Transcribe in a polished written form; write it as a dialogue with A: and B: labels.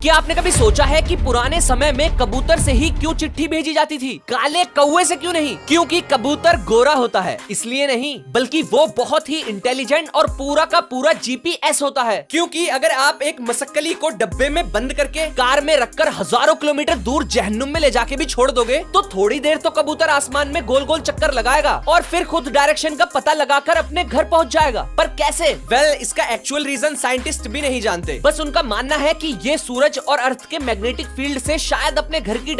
A: क्या आपने कभी सोचा है कि पुराने समय में कबूतर से ही क्यों चिट्ठी भेजी जाती थी, काले कौवे से क्यों नहीं? क्योंकि कबूतर गोरा होता है, इसलिए नहीं, बल्कि वो बहुत ही इंटेलिजेंट और पूरा का पूरा जीपीएस होता है। क्योंकि अगर आप एक मसक्कली को डब्बे में बंद करके कार में रखकर हजारों किलोमीटर दूर जहन्नुम में ले जाके भी छोड़ दोगे तो थोड़ी देर तो कबूतर आसमान में गोल गोल चक्कर लगाएगा और फिर खुद डायरेक्शन का पता लगाकर अपने घर पहुंच जाएगा। पर कैसे? इसका एक्चुअल रीजन साइंटिस्ट भी नहीं जानते। बस उनका मानना है कि ये सूरज और अर्थ के मैग्नेटिक फील्ड से शायद अपने घर की